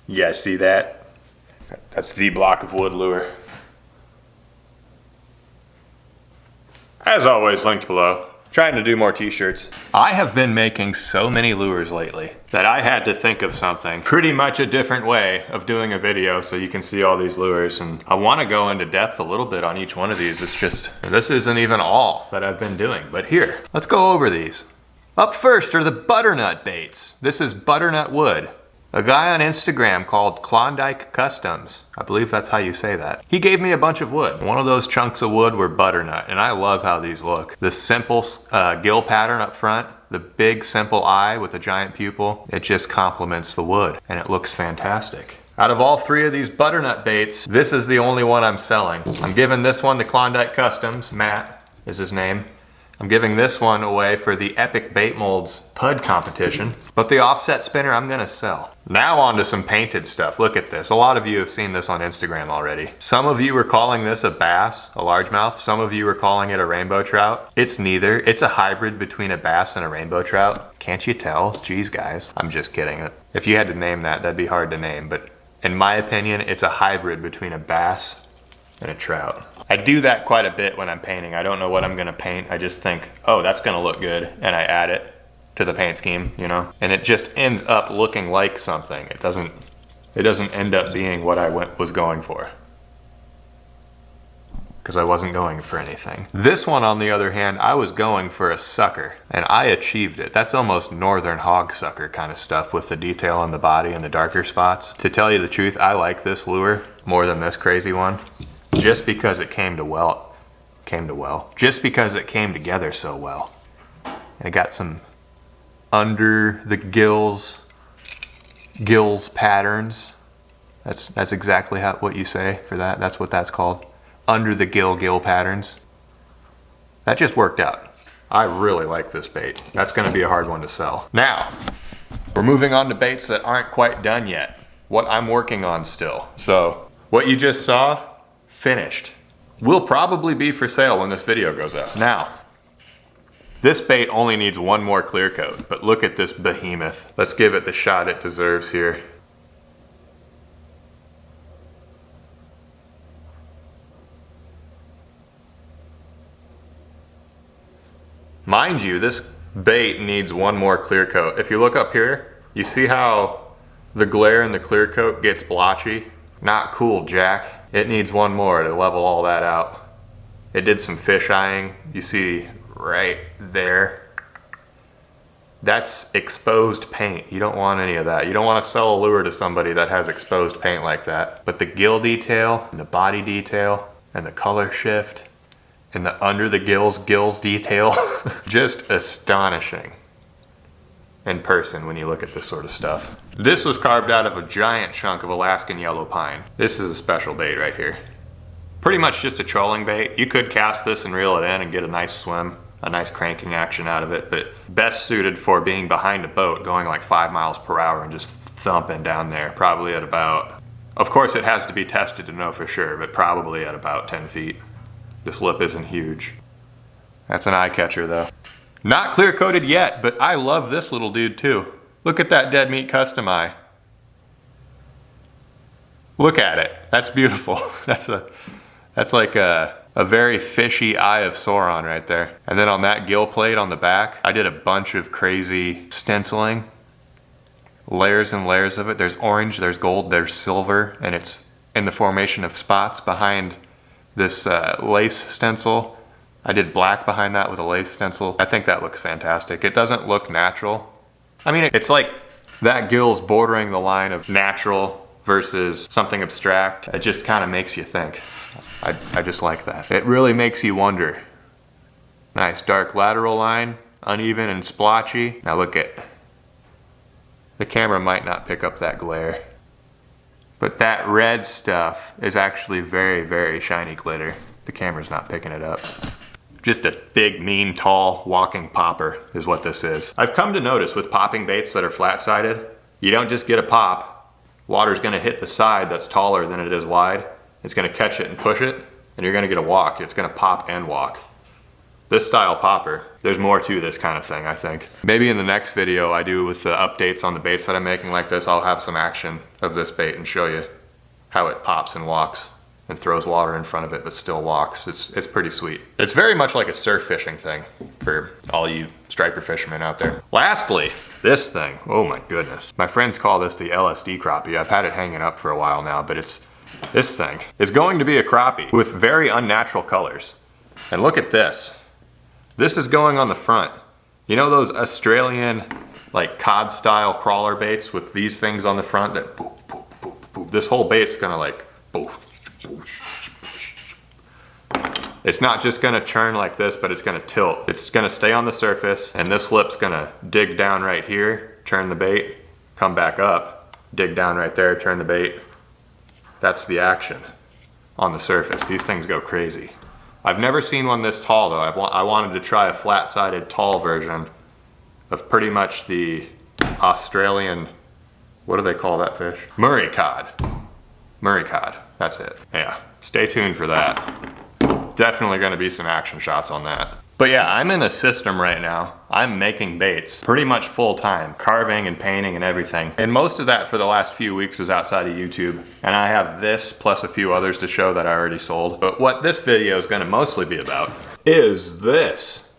You guys see that? That's the block of wood lure. As always, linked below. Trying to do more t-shirts. I have been making so many lures lately that I had to think of something pretty much a different way of doing a video so you can see all these lures, and I want to go into depth a little bit on each one of these. It's just, this isn't even all that I've been doing, but here, let's go over these. Up first are the butternut baits. This is butternut wood. A guy on Instagram called Klondike Customs, I believe that's how you say that, he gave me a bunch of wood. One of those chunks of wood were butternut, and I love how these look. The simple gill pattern up front, the big simple eye with the giant pupil, it just complements the wood, and it looks fantastic. Out of all three of these butternut baits, this is the only one I'm selling. I'm giving this one to Klondike Customs, Matt is his name. I'm giving this one away for the Epic Bait Molds PUD competition, but the offset spinner I'm gonna sell. Now on to some painted stuff. Look at this. A lot of you have seen this on Instagram already. Some of you were calling this a bass, a largemouth. Some of you were calling it a rainbow trout. It's neither. It's a hybrid between a bass and a rainbow trout. Can't you tell? Geez, guys. I'm just kidding. If you had to name that, that'd be hard to name, but in my opinion, it's a hybrid between a bass and a trout. I do that quite a bit when I'm painting. I don't know what I'm gonna paint. I just think, oh, that's gonna look good, and I add it to the paint scheme, you know? And it just ends up looking like something. It doesn't end up being what I was going for, because I wasn't going for anything. This one, on the other hand, I was going for a sucker, and I achieved it. That's almost northern hog sucker kind of stuff with the detail on the body and the darker spots. To tell you the truth, I like this lure more than this crazy one, just because it came together so well. And it got some under the gills patterns. That's exactly what you say for that. That's what that's called. Under the gill patterns. That just worked out. I really like this bait. That's gonna be a hard one to sell. Now, we're moving on to baits that aren't quite done yet. What I'm working on still. So, what you just saw, finished. Will probably be for sale when this video goes up. Now, this bait only needs one more clear coat, but look at this behemoth. Let's give it the shot it deserves here. Mind you, this bait needs one more clear coat. If you look up here, you see how the glare in the clear coat gets blotchy? Not cool, Jack. It needs one more to level all that out. It did some fish eyeing. You see right there. That's exposed paint. You don't want any of that. You don't want to sell a lure to somebody that has exposed paint like that. But the gill detail, and the body detail, and the color shift, and the under the gills detail, just astonishing in person when you look at this sort of stuff. This was carved out of a giant chunk of Alaskan yellow pine. This is a special bait right here. Pretty much just a trolling bait. You could cast this and reel it in and get a nice swim, a nice cranking action out of it, but best suited for being behind a boat going like 5 miles per hour and just thumping down there, probably at about, of course it has to be tested to know for sure, but probably at about 10 feet. This lip isn't huge. That's an eye catcher though. Not clear coated yet, but I love this little dude too. Look at that dead meat custom eye. Look at it. That's beautiful. That's like a very fishy eye of Sauron right there. And then on that gill plate on the back, I did a bunch of crazy stenciling. Layers and layers of it. There's orange, there's gold, there's silver, and it's in the formation of spots behind this lace stencil. I did black behind that with a lace stencil. I think that looks fantastic. It doesn't look natural. I mean, it's like that gill's bordering the line of natural versus something abstract. It just kind of makes you think. I just like that. It really makes you wonder. Nice dark lateral line, uneven and splotchy. Now look at, the camera might not pick up that glare, but that red stuff is actually very, very shiny glitter. The camera's not picking it up. Just a big, mean, tall, walking popper is what this is. I've come to notice with popping baits that are flat-sided, you don't just get a pop. Water's gonna hit the side that's taller than it is wide. It's gonna catch it and push it, and you're gonna get a walk. It's gonna pop and walk. this style popper. There's more to this kind of thing, I think. Maybe in the next video I do with the updates on the baits that I'm making like this, I'll have some action of this bait and show you how it pops and walks and throws water in front of it but still walks. It's pretty sweet. It's very much like a surf fishing thing for all you striper fishermen out there. Lastly, this thing, oh my goodness. My friends call this the LSD crappie. I've had it hanging up for a while now, but this thing is going to be a crappie with very unnatural colors. And look at this. This is going on the front. You know those Australian like cod style crawler baits with these things on the front that boop, boop, boop, boop. This whole bait's gonna like boop. It's not just gonna churn like this, but it's gonna tilt. It's gonna stay on the surface and this lip's gonna dig down right here, turn the bait, come back up, dig down right there, turn the bait. That's the action on the surface. These things go crazy. I've never seen one this tall though. I wanted to try a flat-sided tall version of pretty much the Australian, what do they call that fish? Murray cod. Murray cod, that's it. Yeah, stay tuned for that. Definitely gonna be some action shots on that. But yeah, I'm in a system right now. I'm making baits pretty much full time, carving and painting and everything. And most of that for the last few weeks was outside of YouTube. And I have this plus a few others to show that I already sold. But what this video is gonna mostly be about is this.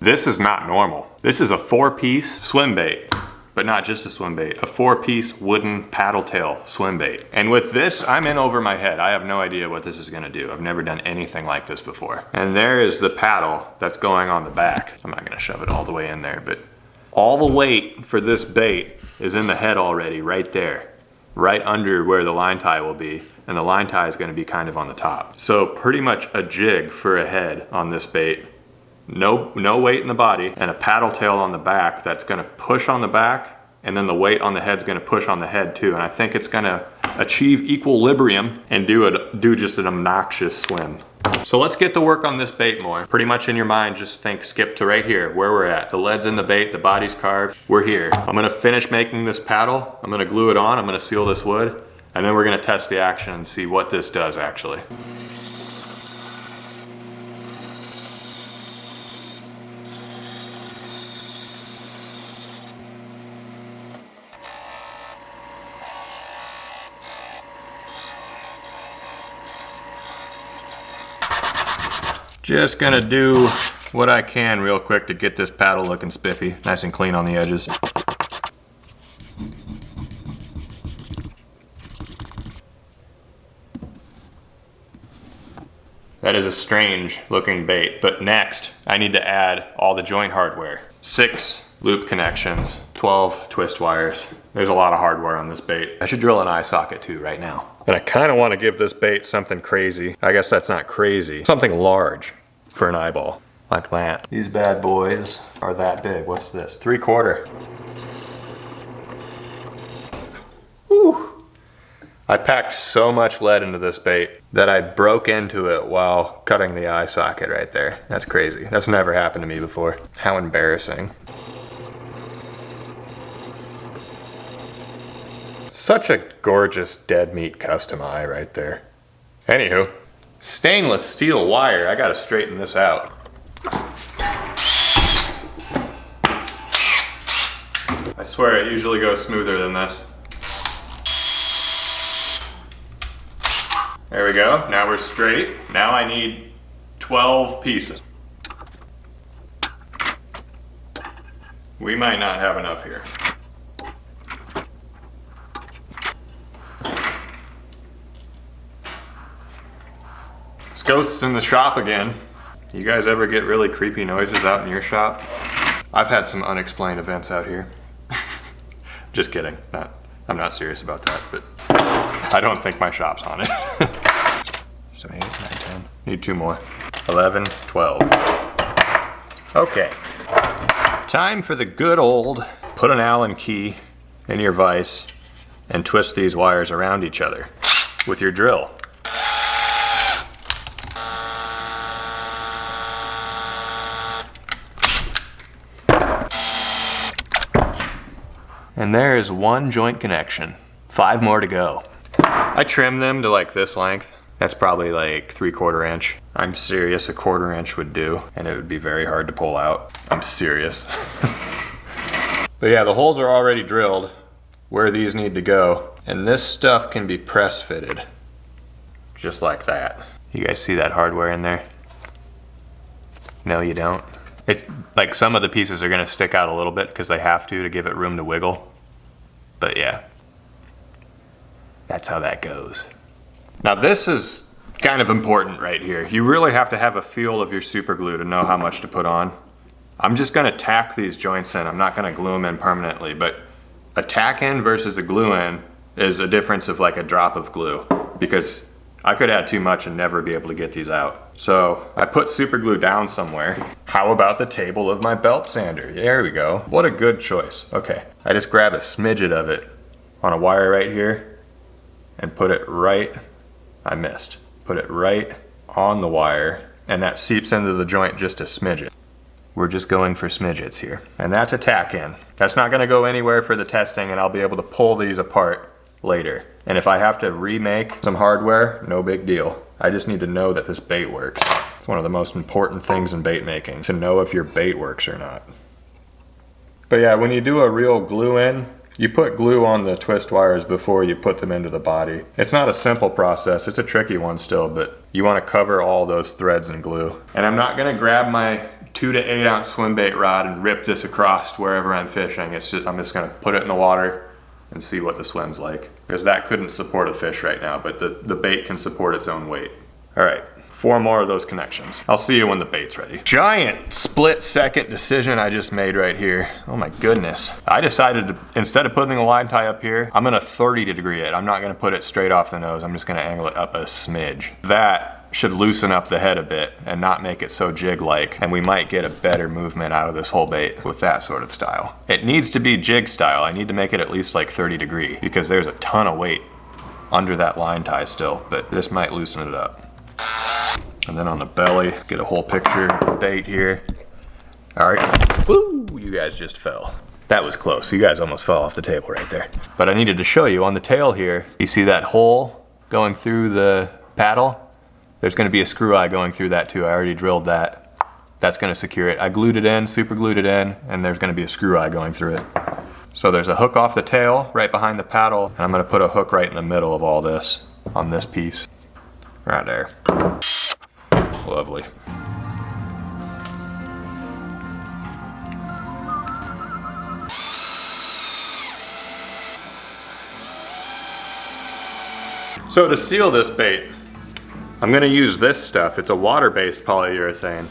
This is not normal. This is a 4-piece swim bait. But not just a swim bait, a 4-piece wooden paddle tail swim bait. And with this, I'm in over my head. I have no idea what this is gonna do. I've never done anything like this before. And there is the paddle that's going on the back. I'm not gonna shove it all the way in there, but all the weight for this bait is in the head already, right there, right under where the line tie will be. And the line tie is gonna be kind of on the top. So pretty much a jig for a head on this bait. No weight in the body, and a paddle tail on the back that's gonna push on the back, and then the weight on the head's gonna push on the head too. And I think it's gonna achieve equilibrium and do just an obnoxious swim. So let's get to work on this bait more. Pretty much in your mind, just think skip to right here, where we're at. The lead's in the bait, the body's carved, we're here. I'm gonna finish making this paddle, I'm gonna glue it on, I'm gonna seal this wood, and then we're gonna test the action and see what this does actually. Just gonna do what I can real quick to get this paddle looking spiffy, nice and clean on the edges. That is a strange looking bait, but next I need to add all the joint hardware. 6 loop connections, 12 twist wires. There's a lot of hardware on this bait. I should drill an eye socket too right now. And I kind of want to give this bait something crazy. I guess that's not crazy. Something large for an eyeball, like that. These bad boys are that big. What's this? 3/4. Whew. I packed so much lead into this bait that I broke into it while cutting the eye socket right there. That's crazy. That's never happened to me before. How embarrassing. Such a gorgeous dead meat custom eye right there. Anywho, stainless steel wire. I gotta straighten this out. I swear it usually goes smoother than this. There we go. Now we're straight. Now I need 12 pieces. We might not have enough here. Ghosts in the shop again. You guys ever get really creepy noises out in your shop? I've had some unexplained events out here. Just kidding. I'm not serious about that, but I don't think my shop's haunted. So 8, 9, 10. Need 2 more. 11, 12. Okay. Time for the good old put an Allen key in your vise and twist these wires around each other with your drill. And there is 1 joint connection. 5 more to go. I trimmed them to like this length That's probably like 3/4 inch. I'm serious, 1/4 inch would do, and it would be very hard to pull out. I'm serious. But yeah, the holes are already drilled where these need to go, and this stuff can be press fitted, just like that. You guys see that hardware in there? No, you don't. It's like some of the pieces are gonna stick out a little bit because they have to give it room to wiggle. But yeah, that's how that goes. Now this is kind of important right here. You really have to have a feel of your super glue to know how much to put on. I'm just gonna tack these joints in. I'm not gonna glue them in permanently, but a tack in versus a glue in is a difference of like a drop of glue, because I could add too much and never be able to get these out. So I put super glue down somewhere. How about the table of my belt sander? There we go. What a good choice. Okay, I just grab a smidget of it on a wire right here and put it right, I missed. Put it right on the wire, and that seeps into the joint just a smidget. We're just going for smidgets here. And that's a tack in. That's not gonna go anywhere for the testing, and I'll be able to pull these apart later. And if I have to remake some hardware, no big deal. I just need to know that this bait works. It's one of the most important things in bait making, to know if your bait works or not. But yeah, when you do a real glue in, you put glue on the twist wires before you put them into the body. It's not a simple process, it's a tricky one still, but you wanna cover all those threads in glue. And I'm not gonna grab my 2 to 8 ounce swim bait rod and rip this across wherever I'm fishing. I'm just gonna put it in the water and see what the swim's like. Because that couldn't support a fish right now, but the bait can support its own weight. All right, 4 more of those connections. I'll see you when the bait's ready. Giant split-second decision I just made right here. Oh my goodness. I decided to, instead of putting the line tie up here, I'm gonna 30-degree it. I'm not gonna put it straight off the nose. I'm just gonna angle it up a smidge. That should loosen up the head a bit and not make it so jig-like, and we might get a better movement out of this whole bait with that sort of style. It needs to be jig style. I need to make it at least like 30-degree because there's a ton of weight under that line tie still, but this might loosen it up. And then on the belly, get a whole picture of the bait here. All right, woo, you guys just fell. That was close, you guys almost fell off the table right there. But I needed to show you on the tail here, you see that hole going through the paddle? There's gonna be a screw eye going through that too. I already drilled that. That's gonna secure it. I glued it in, super glued it in, and there's gonna be a screw eye going through it. So there's a hook off the tail right behind the paddle, and I'm gonna put a hook right in the middle of all this, on this piece. Right there. Lovely. So to seal this bait, I'm gonna use this stuff. It's a water-based polyurethane.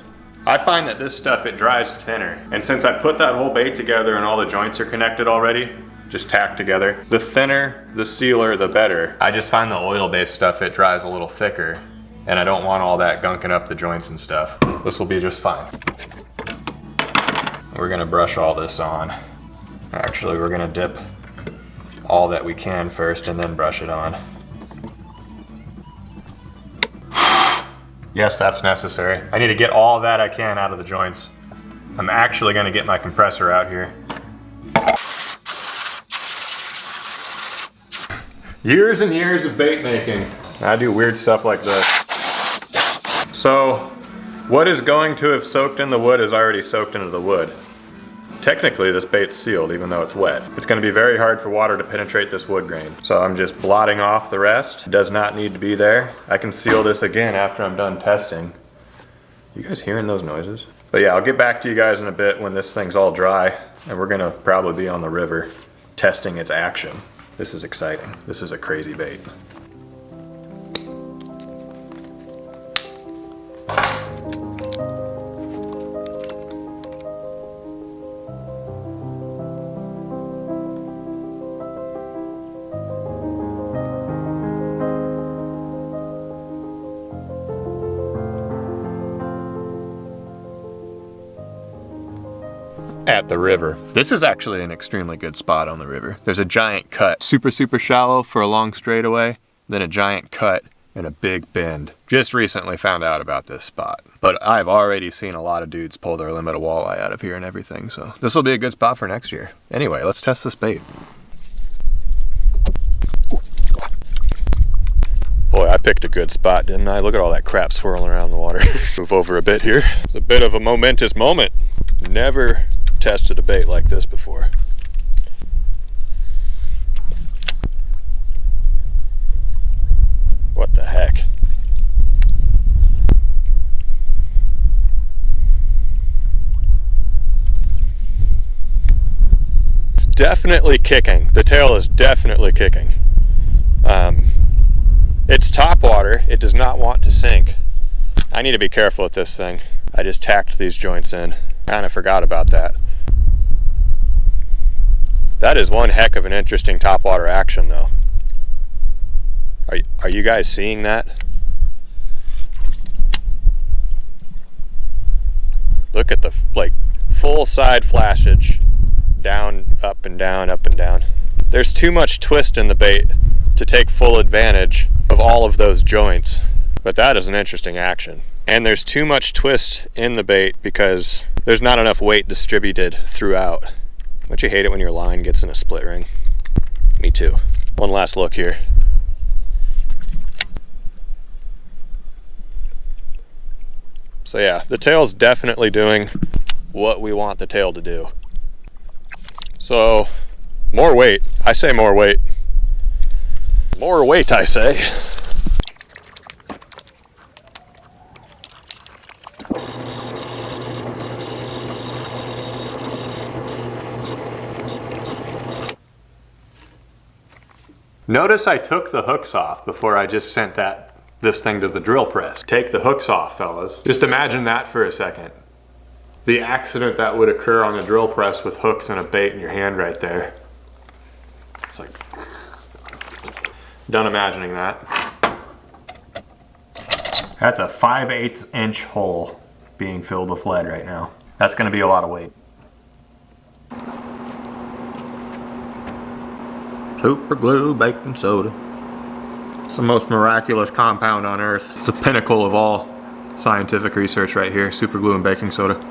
I find that this stuff, it dries thinner. And since I put that whole bait together and all the joints are connected already, just tacked together, the thinner the sealer, the better. I just find the oil-based stuff, it dries a little thicker, and I don't want all that gunking up the joints and stuff. This will be just fine. We're gonna brush all this on. Actually, we're gonna dip all that we can first and then brush it on. Yes, that's necessary. I need to get all that I can out of the joints. I'm actually gonna get my compressor out here. Years and years of bait making. I do weird stuff like this. So, what is going to have soaked in the wood is already soaked into the wood. Technically, this bait's sealed even though it's wet. It's gonna be very hard for water to penetrate this wood grain. So I'm just blotting off the rest. It does not need to be there. I can seal this again after I'm done testing. You guys hearing those noises? But yeah, I'll get back to you guys in a bit when this thing's all dry, and we're gonna probably be on the river testing its action. This is exciting. This is a crazy bait. At the river. This is actually an extremely good spot on the river. There's a giant cut, super shallow for a long straightaway, then a giant cut and a big bend. Just recently found out about this spot, but I've already seen a lot of dudes pull their limit of walleye out of here and everything, so this will be a good spot for next year. Anyway, let's test this bait. Boy, I picked a good spot, didn't I? Look at all that crap swirling around the water. Move over a bit here. It's a bit of a momentous moment. Never tested a bait like this before. What the heck? It's definitely kicking. The tail is definitely kicking. It's top water. It does not want to sink. I need to be careful with this thing. I just tacked these joints in. Kind of forgot about that. That is one heck of an interesting topwater action though. Are you guys seeing that? Look at the full side flashage. Down, up and down, up and down. There's too much twist in the bait to take full advantage of all of those joints. But that is an interesting action. And there's too much twist in the bait because there's not enough weight distributed throughout. Don't you hate it when your line gets in a split ring? Me too. One last look here. So yeah, the tail's definitely doing what we want the tail to do. So, more weight. I say more weight. More weight, I say. Notice I took the hooks off before I just sent this thing to the drill press. Take the hooks off, fellas. Just imagine that for a second. The accident that would occur on a drill press with hooks and a bait in your hand right there. It's like, done imagining that. That's a 5/8 inch hole being filled with lead right now. That's gonna be a lot of weight. Super glue, baking soda. It's the most miraculous compound on earth. It's the pinnacle of all scientific research right here, super glue and baking soda.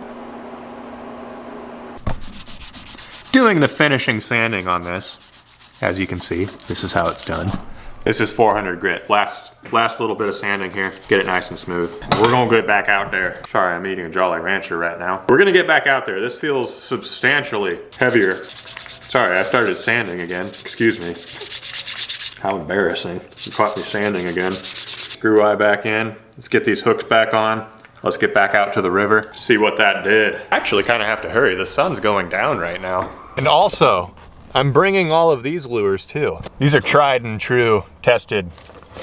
Doing the finishing sanding on this. As you can see, this is how it's done. This is 400 grit. Last little bit of sanding here. Get it nice and smooth. We're gonna get back out there. Sorry, I'm eating a Jolly Rancher right now. We're gonna get back out there. This feels substantially heavier. Sorry, I started sanding again. Excuse me. How embarrassing. You caught me sanding again. Screw eye back in. Let's get these hooks back on. Let's get back out to the river. See what that did. I actually kind of have to hurry. The sun's going down right now. And also, I'm bringing all of these lures too. These are tried and true, tested.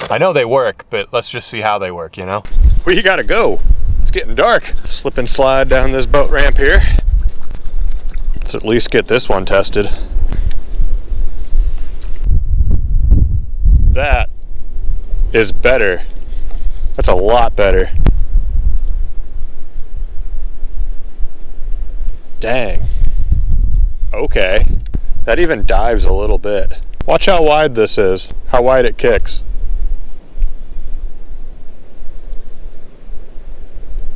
I know they work, but let's just see how they work, you know? We gotta go. It's getting dark. Slip and slide down this boat ramp here. Let's at least get this one tested. That is better. That's a lot better. Dang. Okay. That even dives a little bit. Watch how wide this is, how wide it kicks.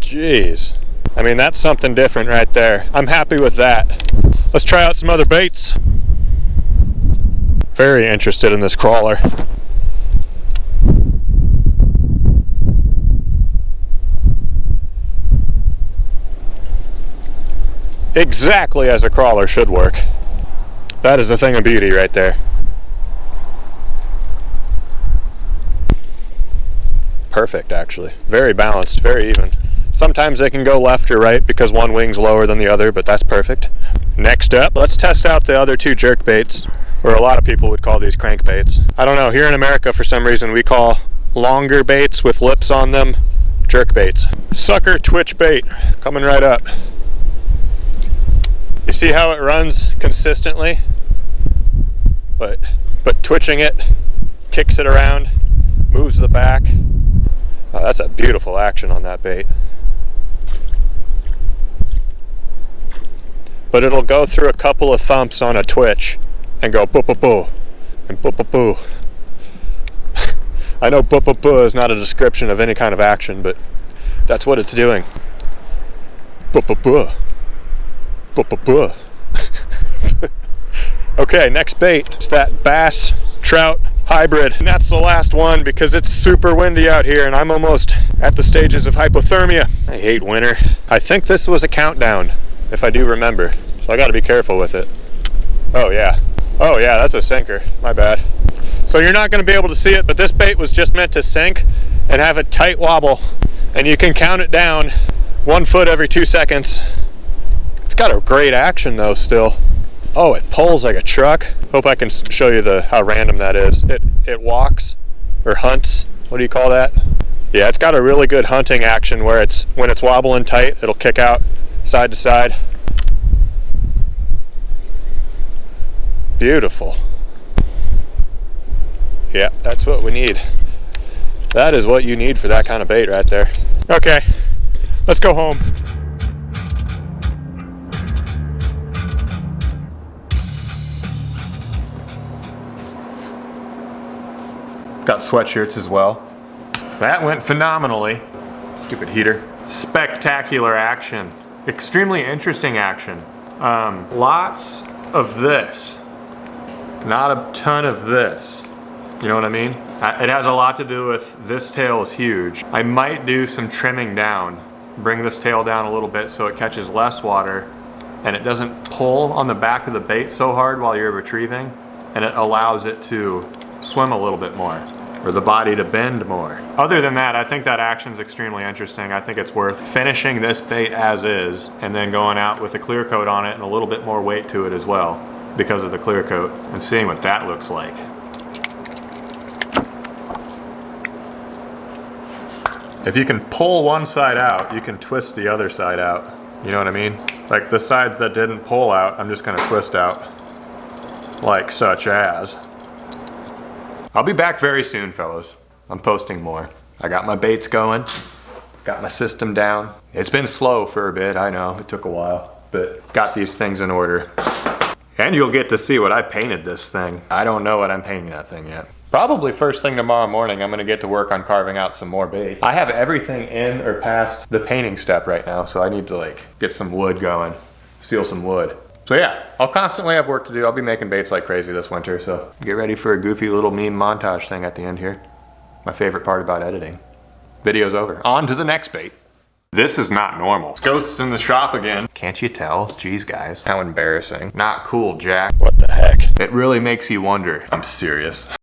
Jeez. I mean, that's something different right there. I'm happy with that. Let's try out some other baits. Very interested in this crawler. Exactly as a crawler should work. That is a thing of beauty right there. Perfect, actually. Very balanced, very even. Sometimes they can go left or right because one wing's lower than the other, but that's perfect. Next up, let's test out the other two jerk baits, or a lot of people would call these crank baits. I don't know, here in America for some reason we call longer baits with lips on them jerk baits. Sucker twitch bait, coming right up. You see how it runs consistently? But twitching it, kicks it around, moves the back. Oh, that's a beautiful action on that bait. But it'll go through a couple of thumps on a twitch and go boo-boo-boo and boo-boo-boo. I know boo-boo-boo is not a description of any kind of action, but that's what it's doing. Boo-boo-boo. Boo-boo-boo. Okay, next bait. It's that bass, trout, hybrid. And that's the last one because it's super windy out here and I'm almost at the stages of hypothermia. I hate winter. I think this was a countdown, if I do remember. So I gotta be careful with it. Oh yeah. Oh yeah, that's a sinker. My bad. So you're not gonna be able to see it, but this bait was just meant to sink and have a tight wobble. And you can count it down 1 foot every 2 seconds. It's got a great action though still. Oh, it pulls like a truck. Hope I can show you how random that is. It walks or hunts. What do you call that? Yeah, it's got a really good hunting action where when it's wobbling tight, it'll kick out side to side. Beautiful. Yeah, that's what we need. That is what you need for that kind of bait right there. Okay, let's go home. Got sweatshirts as well. That went phenomenally. Stupid heater. Spectacular action. Extremely interesting action. Lots of this. Not a ton of this. You know what I mean? It has a lot to do with this tail is huge. I might do some trimming down. Bring this tail down a little bit so it catches less water and it doesn't pull on the back of the bait so hard while you're retrieving, and it allows it to swim a little bit more, or the body to bend more. Other than that, I think that action's extremely interesting. I think it's worth finishing this bait as is and then going out with a clear coat on it and a little bit more weight to it as well because of the clear coat and seeing what that looks like. If you can pull one side out, you can twist the other side out. You know what I mean? Like the sides that didn't pull out, I'm just gonna twist out like such as. I'll be back very soon, fellas. I'm posting more. I got my baits going, got my system down. It's been slow for a bit, I know, it took a while, but got these things in order. And you'll get to see what I painted this thing. I don't know what I'm painting that thing yet. Probably first thing tomorrow morning, I'm gonna get to work on carving out some more bait. I have everything in or past the painting step right now, so I need to like get some wood going, steal some wood. So yeah, I'll constantly have work to do. I'll be making baits like crazy this winter, so get ready for a goofy little meme montage thing at the end here. My favorite part about editing. Video's over. On to the next bait. This is not normal. Ghosts in the shop again. Can't you tell? Jeez guys, how embarrassing. Not cool, Jack. What the heck? It really makes you wonder. I'm serious.